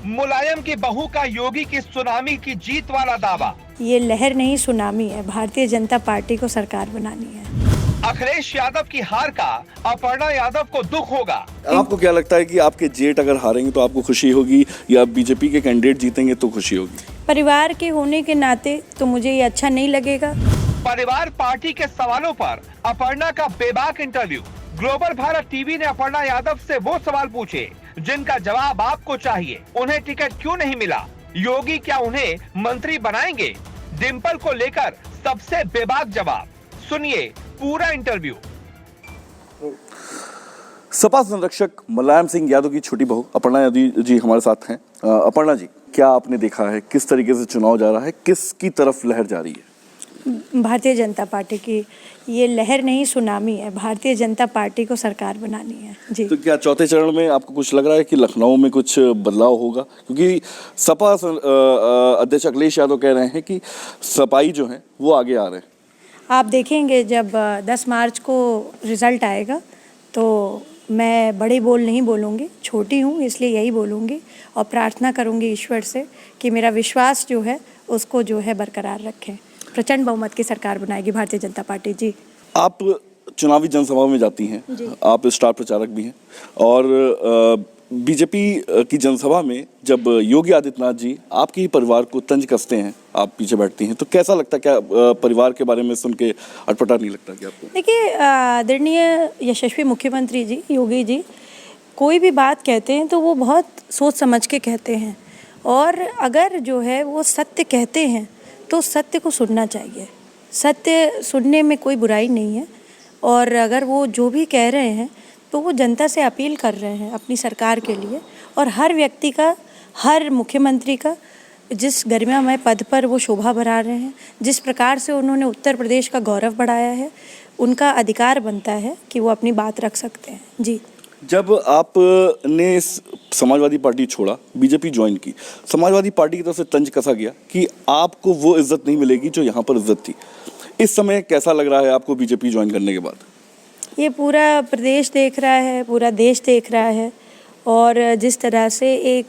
मुलायम की बहू का योगी की सुनामी की जीत वाला दावा। ये लहर नहीं सुनामी है, भारतीय जनता पार्टी को सरकार बनानी है। अखिलेश यादव की हार का अपर्णा यादव को दुख होगा। आपको क्या लगता है कि आपके जेठ अगर हारेंगे तो आपको खुशी होगी या बीजेपी के कैंडिडेट जीतेंगे तो खुशी होगी? परिवार के होने के नाते तो मुझे ये अच्छा नहीं लगेगा। परिवार पार्टी के सवालों पर अपर्णा का बेबाक इंटरव्यू। ग्लोबल भारत टीवी ने अपर्णा यादव से वो सवाल पूछे जिनका जवाब आपको चाहिए। उन्हें टिकट क्यों नहीं मिला? योगी क्या उन्हें मंत्री बनाएंगे? डिम्पल को लेकर सबसे बेबाक जवाब। सुनिए पूरा इंटरव्यू। सपा संरक्षक मुलायम सिंह यादव की छोटी बहू अपर्णा यादव जी हमारे साथ हैं। अपर्णा जी, क्या आपने देखा है, किस तरीके से चुनाव जा रहा है, किसकी तरफ लहर जा रही है? भारतीय जनता पार्टी की। ये लहर नहीं सुनामी है, भारतीय जनता पार्टी को सरकार बनानी है। जी। तो क्या चौथे चरण में आपको कुछ लग रहा है कि लखनऊ में कुछ बदलाव होगा? क्योंकि सपा अध्यक्ष अखिलेश यादव कह रहे हैं कि सपाई जो है वो आगे आ रहे हैं। आप देखेंगे जब 10 मार्च को रिजल्ट आएगा तो मैं बड़े बोल नहीं बोलूँगी, छोटी हूँ इसलिए यही बोलूँगी और प्रार्थना करूँगी ईश्वर से कि मेरा विश्वास जो है उसको जो है बरकरार रखें। प्रचंड बहुमत की सरकार बनाएगी भारतीय जनता पार्टी। जी। आप चुनावी जनसभा में जाती हैं, आप स्टार प्रचारक भी हैं और बीजेपी की जनसभा में जब योगी आदित्यनाथ जी आपके ही परिवार को तंज कसते हैं, आप पीछे बैठती हैं, तो कैसा लगता है? क्या परिवार के बारे में सुन के अटपटा नहीं लगता क्या आपको? देखिए, आदरणीय यशस्वी मुख्यमंत्री जी योगी जी कोई भी बात कहते हैं तो वो बहुत सोच समझ के कहते हैं और अगर जो है वो सत्य कहते हैं तो सत्य को सुनना चाहिए। सत्य सुनने में कोई बुराई नहीं है और अगर वो जो भी कह रहे हैं तो वो जनता से अपील कर रहे हैं अपनी सरकार के लिए और हर व्यक्ति का, हर मुख्यमंत्री का जिस गरिमामय पद पर वो शोभा बढ़ा रहे हैं, जिस प्रकार से उन्होंने उत्तर प्रदेश का गौरव बढ़ाया है, उनका अधिकार बनता है कि वो अपनी बात रख सकते हैं। जी। जब आपने समाजवादी पार्टी छोड़ा, बीजेपी ज्वाइन की, समाजवादी पार्टी की तरफ से तंज कसा गया कि आपको वो इज्जत नहीं मिलेगी जो यहाँ पर इज्जत थी। इस समय कैसा लग रहा है आपको बीजेपी ज्वाइन करने के बाद? ये पूरा प्रदेश देख रहा है, पूरा देश देख रहा है और जिस तरह से एक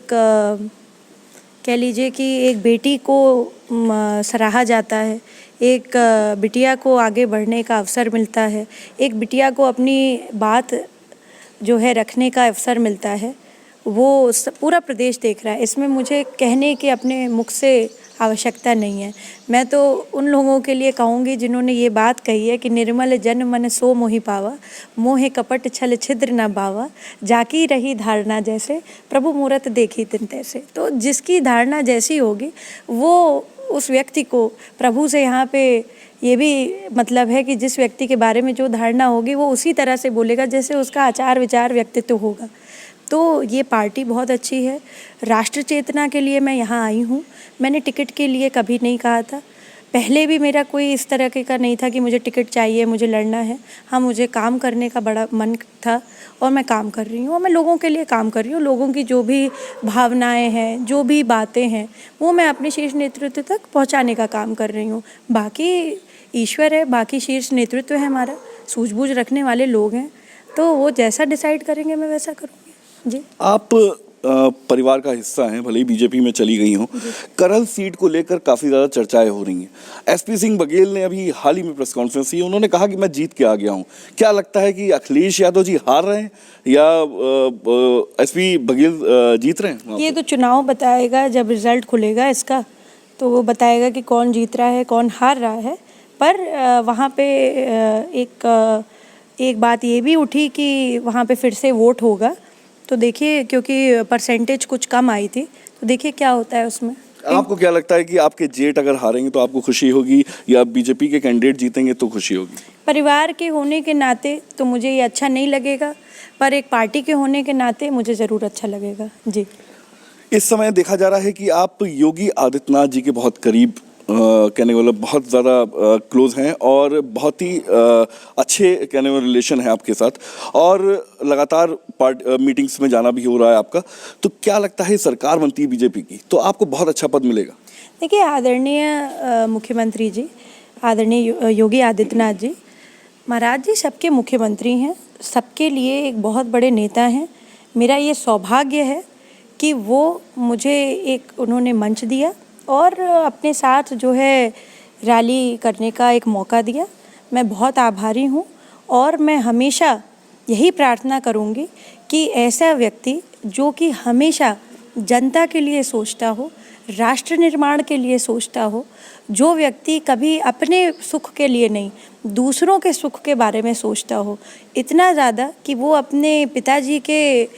कह लीजिए कि एक बेटी को सराहा जाता है, एक बिटिया को आगे बढ़ने का अवसर मिलता है, एक बिटिया को अपनी बात जो है रखने का अवसर मिलता है, वो पूरा प्रदेश देख रहा है। इसमें मुझे कहने के अपने मुख से आवश्यकता नहीं है। मैं तो उन लोगों के लिए कहूँगी जिन्होंने ये बात कही है कि निर्मल जन मन सो मोहि पावा, मोहे कपट छल छिद्र न बावा, जाकी रही धारणा जैसे, प्रभु मूरत देखी तिन तैसे। तो जिसकी धारणा जैसी होगी वो उस व्यक्ति को प्रभु से यहाँ पे ये भी मतलब है कि जिस व्यक्ति के बारे में जो धारणा होगी वो उसी तरह से बोलेगा जैसे उसका आचार विचार व्यक्तित्व होगा। तो ये पार्टी बहुत अच्छी है। राष्ट्र चेतना के लिए मैं यहाँ आई हूँ। मैंने टिकट के लिए कभी नहीं कहा था। पहले भी मेरा कोई इस तरह के का नहीं था कि मुझे टिकट चाहिए, मुझे लड़ना है। हाँ, मुझे काम करने का बड़ा मन था और मैं काम कर रही हूँ और मैं लोगों के लिए काम कर रही हूँ। लोगों की जो भी भावनाएं हैं, जो भी बातें हैं, वो मैं अपने शीर्ष नेतृत्व तक पहुँचाने का काम कर रही हूँ। बाकी ईश्वर है, बाकी शीर्ष नेतृत्व है हमारा, सूझबूझ रखने वाले लोग हैं, तो वो जैसा डिसाइड करेंगे मैं वैसा करूँगी। जी। आप परिवार का हिस्सा हैं, भले ही बीजेपी में चली गई हों। करल सीट को लेकर काफ़ी ज़्यादा चर्चाएं हो रही हैं। एसपी सिंह बघेल ने अभी हाल ही में प्रेस कॉन्फ्रेंस की, उन्होंने कहा कि मैं जीत के आ गया हूं। क्या लगता है कि अखिलेश यादव जी हार रहे हैं या एसपी बघेल जीत रहे हैं? ये तो चुनाव बताएगा, जब रिजल्ट खुलेगा इसका तो वो बताएगा कि कौन जीत रहा है, कौन हार रहा है। पर वहाँ पे एक बात ये भी उठी कि वहाँ पे फिर से वोट होगा, तो देखिए क्योंकि परसेंटेज कुछ कम आई थी, तो देखिए क्या होता है उसमें। आपको क्या लगता है कि आपके जेठ अगर हारेंगे तो आपको खुशी होगी या बीजेपी के कैंडिडेट जीतेंगे तो खुशी होगी? परिवार के होने के नाते तो मुझे ये अच्छा नहीं लगेगा, पर एक पार्टी के होने के नाते मुझे ज़रूर अच्छा लगेगा। जी। इस समय देखा जा रहा है कि आप योगी आदित्यनाथ जी के बहुत करीब, कहने वाला बहुत ज़्यादा क्लोज हैं और बहुत ही अच्छे कहने वाले रिलेशन है आपके साथ और लगातार मीटिंग्स में जाना भी हो रहा है आपका। तो क्या लगता है सरकार बनती है बीजेपी की तो आपको बहुत अच्छा पद मिलेगा? देखिए, आदरणीय मुख्यमंत्री जी, आदरणीय योगी आदित्यनाथ जी महाराज जी सबके मुख्यमंत्री हैं, सबके लिए एक बहुत बड़े नेता हैं। मेरा ये सौभाग्य है कि वो मुझे एक उन्होंने मंच दिया और अपने साथ जो है रैली करने का एक मौका दिया। मैं बहुत आभारी हूँ और मैं हमेशा यही प्रार्थना करूँगी कि ऐसा व्यक्ति जो कि हमेशा जनता के लिए सोचता हो, राष्ट्र निर्माण के लिए सोचता हो, जो व्यक्ति कभी अपने सुख के लिए नहीं दूसरों के सुख के बारे में सोचता हो, इतना ज़्यादा कि वो अपने पिताजी के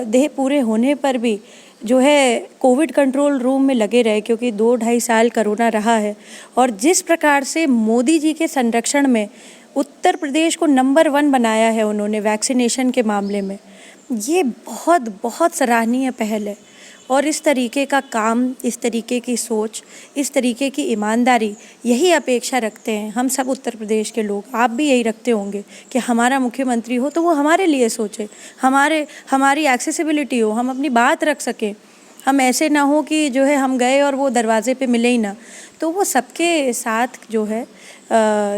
देह पूरे होने पर भी जो है कोविड कंट्रोल रूम में लगे रहे, क्योंकि 2-2.5 साल कोरोना रहा है। और जिस प्रकार से मोदी जी के संरक्षण में उत्तर प्रदेश को नंबर 1 बनाया है उन्होंने वैक्सीनेशन के मामले में, ये बहुत बहुत सराहनीय पहल है। और इस तरीके का काम, इस तरीके की सोच, इस तरीके की ईमानदारी, यही अपेक्षा रखते हैं हम सब उत्तर प्रदेश के लोग। आप भी यही रखते होंगे कि हमारा मुख्यमंत्री हो तो वो हमारे लिए सोचे, हमारी एक्सेसिबिलिटी हो, हम अपनी बात रख सकें। हम ऐसे ना हो कि जो है हम गए और वो दरवाजे पे मिले ही ना। तो वो सबके साथ जो है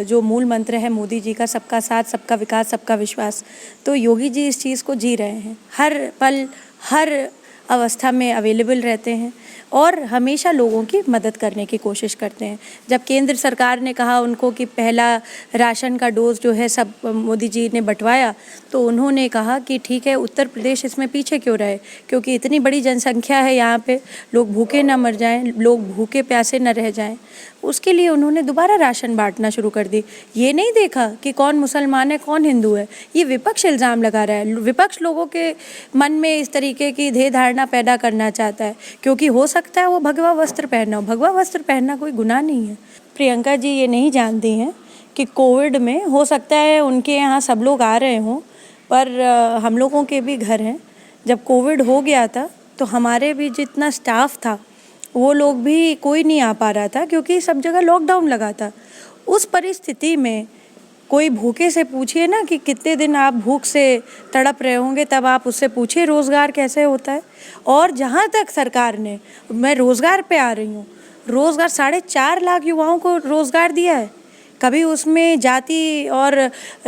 जो मूल मंत्र है मोदी जी का, सबका साथ, सबका विकास, सबका विश्वास, तो योगी जी इस चीज़ को जी रहे हैं। हर पल, हर अवस्था में अवेलेबल रहते हैं और हमेशा लोगों की मदद करने की कोशिश करते हैं। जब केंद्र सरकार ने कहा उनको कि पहला राशन का डोज जो है सब मोदी जी ने बंटवाया, तो उन्होंने कहा कि ठीक है, उत्तर प्रदेश इसमें पीछे क्यों रहे, क्योंकि इतनी बड़ी जनसंख्या है यहाँ पे, लोग भूखे ना मर जाएं, लोग भूखे प्यासे न रह जाएं। उसके लिए उन्होंने दोबारा राशन बांटना शुरू कर दी। ये नहीं देखा कि कौन मुसलमान है, कौन हिंदू है। ये विपक्ष इल्ज़ाम लगा रहा है, विपक्ष लोगों के मन में इस तरीके की ध्येय धारणा पैदा करना चाहता है, क्योंकि हो सकता है वो भगवा वस्त्र पहना हो। भगवा वस्त्र पहनना कोई गुनाह नहीं है। प्रियंका जी ये नहीं जानती हैं कि कोविड में हो सकता है उनके यहाँ सब लोग आ रहे हों, पर हम लोगों के भी घर हैं। जब कोविड हो गया था तो हमारे भी जितना स्टाफ था वो लोग भी कोई नहीं आ पा रहा था, क्योंकि सब जगह लॉकडाउन लगा था। उस परिस्थिति में कोई भूखे से पूछिए ना कि कितने दिन आप भूख से तड़प रहे होंगे, तब आप उससे पूछिए रोज़गार कैसे होता है। और जहाँ तक सरकार ने, मैं रोज़गार पे आ रही हूँ, रोज़गार 4.5 लाख युवाओं को रोज़गार दिया है। कभी उसमें जाति और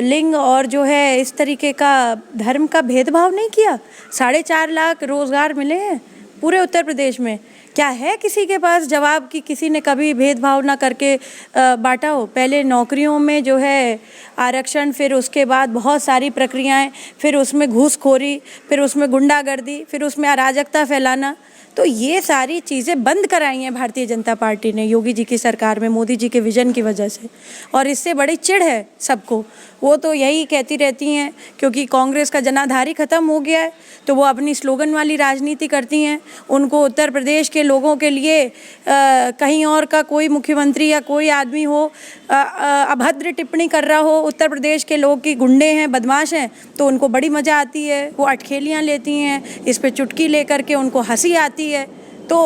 लिंग और जो है इस तरीके का धर्म का भेदभाव नहीं किया। 4.5 लाख रोज़गार मिले हैं पूरे उत्तर प्रदेश में। क्या है किसी के पास जवाब कि किसी ने कभी भेदभाव ना करके बांटा हो? पहले नौकरियों में जो है आरक्षण, फिर उसके बाद बहुत सारी प्रक्रियाएं, फिर उसमें घूसखोरी, फिर उसमें गुंडागर्दी, फिर उसमें अराजकता फैलाना। तो ये सारी चीज़ें बंद कराई हैं भारतीय जनता पार्टी ने योगी जी की सरकार में, मोदी जी के विजन की वजह से। और इससे बड़ी चिढ़ है सबको। वो तो यही कहती रहती हैं, क्योंकि कांग्रेस का जनाधारी ख़त्म हो गया है तो वो अपनी स्लोगन वाली राजनीति करती हैं। उनको उत्तर प्रदेश के लोगों के लिए कहीं और का कोई मुख्यमंत्री या कोई आदमी हो अभद्र टिप्पणी कर रहा हो, उत्तर प्रदेश के लोग की गुंडे हैं, बदमाश हैं, तो उनको बड़ी मज़ा आती है। वो अटखेलियाँ लेती हैं, इस पर चुटकी लेकर के उनको हंसी आती है। तो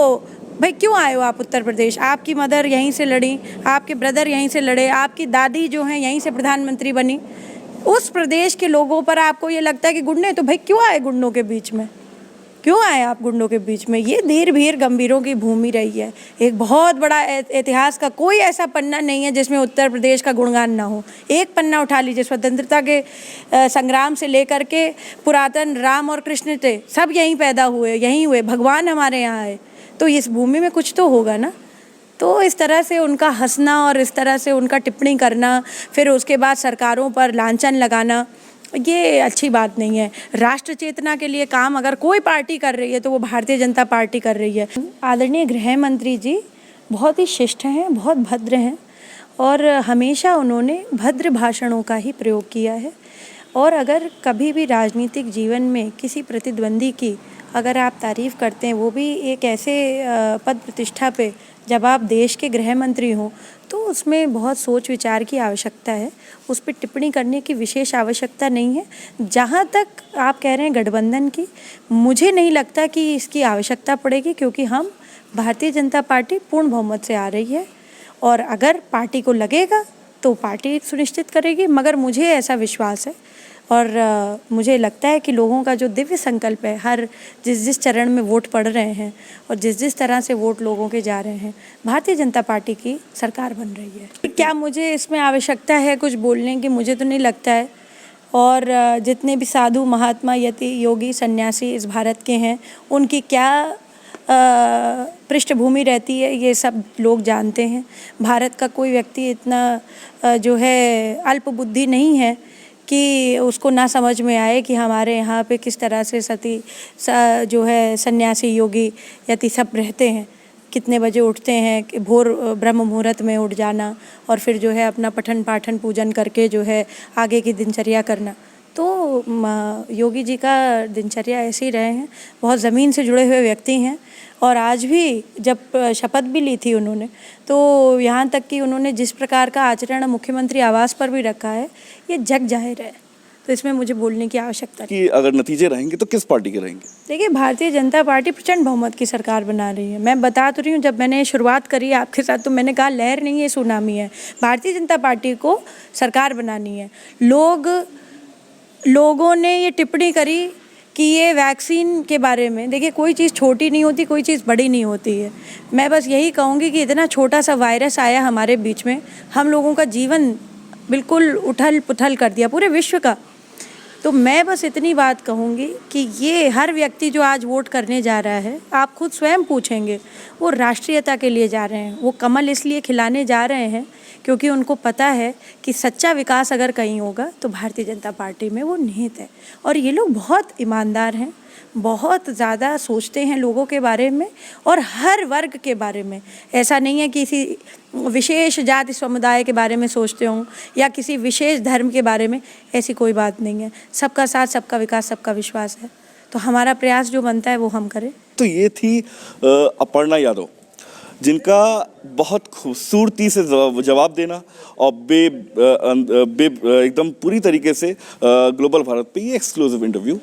भाई क्यों आए हो आप उत्तर प्रदेश? आपकी मदर यहीं से लड़ी, आपके ब्रदर यहीं से लड़े, आपकी दादी जो हैं यहीं से प्रधानमंत्री बनी। उस प्रदेश के लोगों पर आपको ये लगता है कि गुंडे, तो भाई क्यों आए गुंडों के बीच में? क्यों आए आप गुंडों के बीच में? ये धीर भीर गंभीरों की भूमि रही है। एक बहुत बड़ा इतिहास का कोई ऐसा पन्ना नहीं है जिसमें उत्तर प्रदेश का गुणगान ना हो। एक पन्ना उठा लीजिए, स्वतंत्रता के संग्राम से लेकर के पुरातन राम और कृष्ण थे, सब यहीं पैदा हुए, यहीं हुए, भगवान हमारे यहाँ आए। तो इस भूमि में कुछ तो होगा ना। तो इस तरह से उनका हंसना और इस तरह से उनका टिप्पणी करना, फिर उसके बाद सरकारों पर लांछन लगाना, ये अच्छी बात नहीं है। राष्ट्र चेतना के लिए काम अगर कोई पार्टी कर रही है तो वो भारतीय जनता पार्टी कर रही है। आदरणीय गृह मंत्री जी बहुत ही शिष्ट हैं, बहुत भद्र हैं और हमेशा उन्होंने भद्र भाषणों का ही प्रयोग किया है। और अगर कभी भी राजनीतिक जीवन में किसी प्रतिद्वंदी की अगर आप तारीफ़ करते हैं, वो भी एक ऐसे पद प्रतिष्ठा पे जब आप देश के गृह मंत्री हों, तो उसमें बहुत सोच विचार की आवश्यकता है। उस पर टिप्पणी करने की विशेष आवश्यकता नहीं है। जहाँ तक आप कह रहे हैं गठबंधन की, मुझे नहीं लगता कि इसकी आवश्यकता पड़ेगी, क्योंकि हम भारतीय जनता पार्टी पूर्ण बहुमत से आ रही है और अगर पार्टी को लगेगा तो पार्टी सुनिश्चित करेगी। मगर मुझे ऐसा विश्वास है और मुझे लगता है कि लोगों का जो दिव्य संकल्प है, हर जिस चरण में वोट पड़ रहे हैं और जिस तरह से वोट लोगों के जा रहे हैं, भारतीय जनता पार्टी की सरकार बन रही है। क्या मुझे इसमें आवश्यकता है कुछ बोलने की? मुझे तो नहीं लगता है। और जितने भी साधु महात्मा यति योगी सन्यासी इस भारत के हैं उनकी क्या पृष्ठभूमि रहती है ये सब लोग जानते हैं। भारत का कोई व्यक्ति इतना जो है अल्प बुद्धि नहीं है कि उसको ना समझ में आए कि हमारे यहाँ पे किस तरह से जो है सन्यासी योगी यति सब रहते हैं, कितने बजे उठते हैं, कि भोर ब्रह्म मुहूर्त में उठ जाना और फिर जो है अपना पठन पाठन पूजन करके जो है आगे की दिनचर्या करना। तो योगी जी का दिनचर्या ऐसे ही रहे हैं, बहुत ज़मीन से जुड़े हुए व्यक्ति हैं। और आज भी जब शपथ भी ली थी उन्होंने, तो यहाँ तक कि उन्होंने जिस प्रकार का आचरण मुख्यमंत्री आवास पर भी रखा है ये जग जाहिर है, तो इसमें मुझे बोलने की आवश्यकता नहीं। कि अगर नतीजे रहेंगे तो किस पार्टी के रहेंगे? देखिए, भारतीय जनता पार्टी प्रचंड बहुमत की सरकार बना रही है। मैं बता तो रही हूँ, जब मैंने शुरुआत करी आपके साथ तो मैंने कहा लहर नहीं है सुनामी है। भारतीय जनता पार्टी को सरकार बनानी है। लोगों ने ये टिप्पणी करी कि ये वैक्सीन के बारे में, देखिए कोई चीज़ छोटी नहीं होती, कोई चीज़ बड़ी नहीं होती है। मैं बस यही कहूँगी कि इतना छोटा सा वायरस आया हमारे बीच में, हम लोगों का जीवन बिल्कुल उथल पुथल कर दिया, पूरे विश्व का। तो मैं बस इतनी बात कहूँगी कि ये हर व्यक्ति जो आज वोट करने जा रहा है, आप खुद स्वयं पूछेंगे, वो राष्ट्रीयता के लिए जा रहे हैं, वो कमल इसलिए खिलाने जा रहे हैं क्योंकि उनको पता है कि सच्चा विकास अगर कहीं होगा तो भारतीय जनता पार्टी में वो निहित है। और ये लोग बहुत ईमानदार हैं, बहुत ज़्यादा सोचते हैं लोगों के बारे में और हर वर्ग के बारे में। ऐसा नहीं है कि किसी विशेष जाति समुदाय के बारे में सोचते हों या किसी विशेष धर्म के बारे में, ऐसी कोई बात नहीं है। सबका साथ, सबका विकास, सबका विश्वास है। तो हमारा प्रयास जो बनता है वो हम करें। तो ये थी अपर्णा यादव, जिनका बहुत खूबसूरती से जवाब देना और एकदम पूरी तरीके से ग्लोबल भारत पे ये एक्सक्लूसिव इंटरव्यू